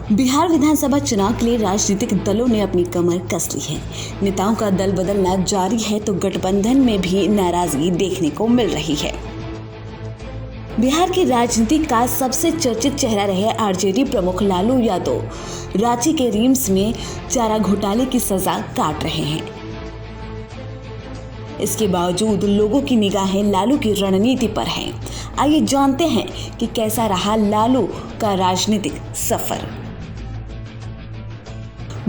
बिहार विधानसभा चुनाव के लिए राजनीतिक दलों ने अपनी कमर कस ली है। नेताओं का दल बदलना जारी है तो गठबंधन में भी नाराजगी देखने को मिल रही है। बिहार की राजनीति का सबसे चर्चित चेहरा रहे आरजेडी प्रमुख लालू यादव रांची के रिम्स में चारा घोटाले की सजा काट रहे हैं। इसके बावजूद लोगों की निगाहें लालू की रणनीति पर हैं। आइए जानते हैं कि कैसा रहा लालू का राजनीतिक सफर।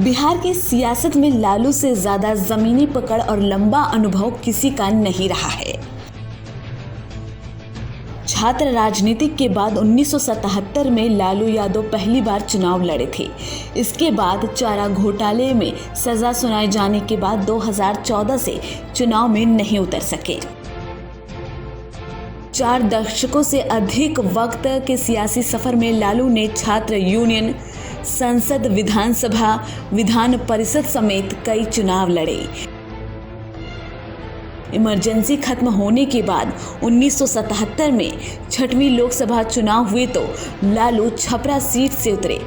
बिहार की सियासत में लालू से ज्यादा जमीनी पकड़ और लंबा अनुभव किसी का नहीं रहा है। छात्र राजनीति के बाद 1977 में लालू यादव पहली बार चुनाव लड़े थे। इसके बाद चारा घोटाले में सजा सुनाए जाने के बाद 2014 से चुनाव में नहीं उतर सके। 4 दशकों से अधिक वक्त के सियासी सफर में लालू ने छात्र यूनियन, संसद, विधानसभा, विधान परिषद समेत कई चुनाव लड़े। इमरजेंसी खत्म होने के बाद 1977 में 6वीं लोकसभा चुनाव हुए तो लालू छपरा सीट से उतरे।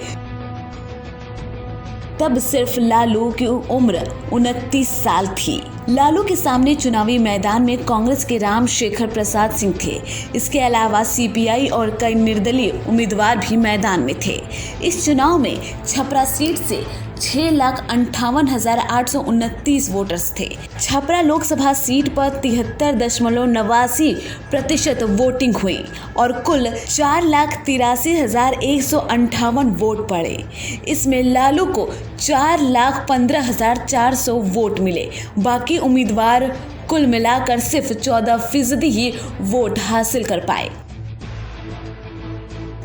तब सिर्फ लालू की उम्र 29 साल थी। लालू के सामने चुनावी मैदान में कांग्रेस के रामशेखर प्रसाद सिंह थे। इसके अलावा सीपीआई और कई निर्दलीय उम्मीदवार भी मैदान में थे। इस चुनाव में छपरा सीट से 6,58,829 वोटर्स थे। छपरा लोकसभा सीट पर 73.89% वोटिंग हुई और कुल 4,83,158 वोट पड़े। इसमें लालू को 4,15,400 वोट मिले। बाकी उम्मीदवार कुल मिलाकर सिर्फ 14% ही वोट हासिल कर पाए।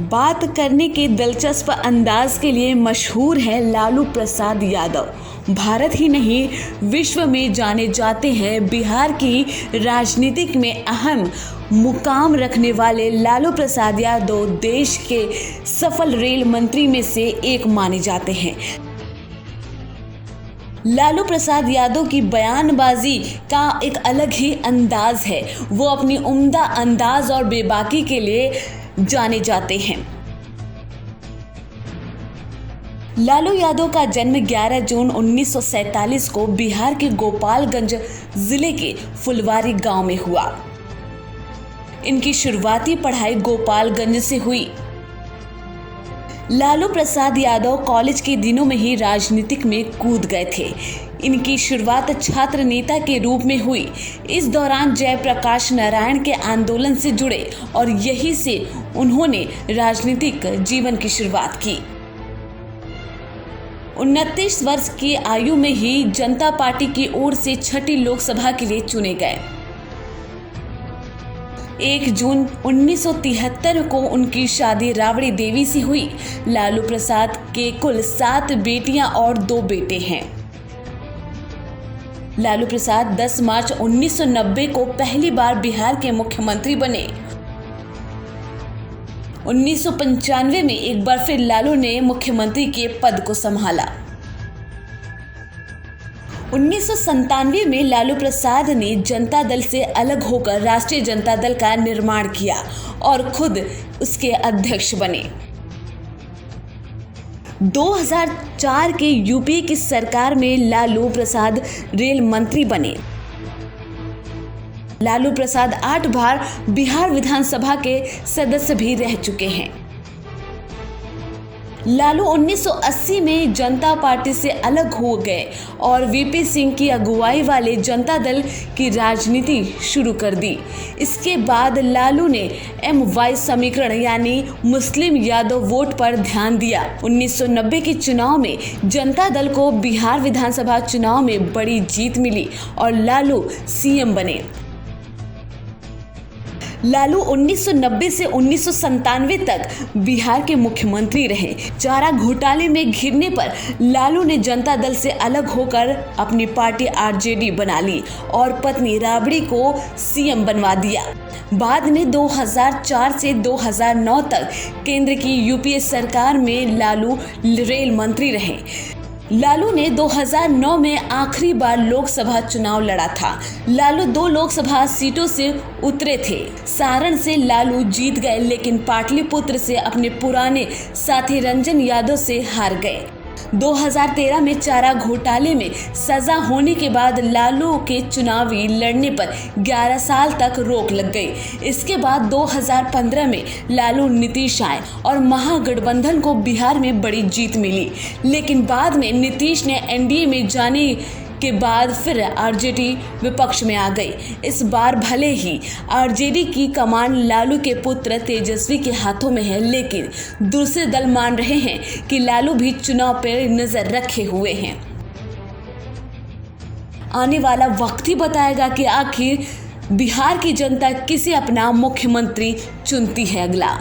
बात करने के दिलचस्प अंदाज के लिए मशहूर है लालू प्रसाद यादव। भारत ही नहीं विश्व में जाने जाते हैं। बिहार की राजनीति में अहम मुकाम रखने वाले लालू प्रसाद यादव देश के सफल रेल मंत्री में से एक माने जाते हैं। लालू प्रसाद यादव की बयानबाजी का एक अलग ही अंदाज है। वो अपनी उम्दा अंदाज और बेबाकी के लिए जाने जाते हैं। लालू यादव का जन्म 11 जून 1947 को बिहार के गोपालगंज जिले के फुलवारी गांव में हुआ। इनकी शुरुआती पढ़ाई गोपालगंज से हुई। लालू प्रसाद यादव कॉलेज के दिनों में ही राजनीतिक में कूद गए थे। इनकी शुरुआत छात्र नेता के रूप में हुई। इस दौरान जयप्रकाश नारायण के आंदोलन से जुड़े और यहीं से उन्होंने राजनीतिक जीवन की शुरुआत की। 29 वर्ष की आयु में ही जनता पार्टी की ओर से 6ठी लोकसभा के लिए चुने गए। 1 जून 1973 को उनकी शादी राबड़ी देवी से हुई। लालू प्रसाद के कुल 7 बेटियां और 2 बेटे हैं। लालू प्रसाद 10 मार्च 1990 को पहली बार बिहार के मुख्यमंत्री बने। 1995 में एक बार फिर लालू ने मुख्यमंत्री के पद को संभाला। 1997 में लालू प्रसाद ने जनता दल से अलग होकर राष्ट्रीय जनता दल का निर्माण किया और खुद उसके अध्यक्ष बने। 2004 के यूपीए की सरकार में लालू प्रसाद रेल मंत्री बने। लालू प्रसाद 8 बार बिहार विधानसभा के सदस्य भी रह चुके हैं। लालू 1980 में जनता पार्टी से अलग हो गए और वीपी सिंह की अगुवाई वाले जनता दल की राजनीति शुरू कर दी। इसके बाद लालू ने MY समीकरण यानी मुस्लिम यादव वोट पर ध्यान दिया। 1990 के चुनाव में जनता दल को बिहार विधानसभा चुनाव में बड़ी जीत मिली और लालू सीएम बने। लालू 1990 से 1997 तक बिहार के मुख्यमंत्री रहे। चारा घोटाले में घिरने पर लालू ने जनता दल से अलग होकर अपनी पार्टी आरजेडी बना ली और पत्नी राबड़ी को सीएम बनवा दिया। बाद में 2004 से 2009 तक केंद्र की यूपीए सरकार में लालू रेल मंत्री रहे। लालू ने 2009 में आखिरी बार लोकसभा चुनाव लड़ा था। लालू 2 लोकसभा सीटों से उतरे थे। सारण से लालू जीत गए, लेकिन पाटलिपुत्र से अपने पुराने साथी रंजन यादव से हार गए। 2013 में चारा घोटाले में सजा होने के बाद लालू के चुनावी लड़ने पर 11 साल तक रोक लग गई। इसके बाद 2015 में लालू नीतीश आए और महागठबंधन को बिहार में बड़ी जीत मिली, लेकिन बाद में नीतीश ने एनडीए में जाने के बाद फिर आरजेडी विपक्ष में आ गई। इस बार भले ही आरजेडी की कमान लालू के पुत्र तेजस्वी के हाथों में है, लेकिन दूसरे दल मान रहे हैं कि लालू भी चुनाव पर नजर रखे हुए हैं। आने वाला वक्त ही बताएगा कि आखिर बिहार की जनता किसे अपना मुख्यमंत्री चुनती है अगला।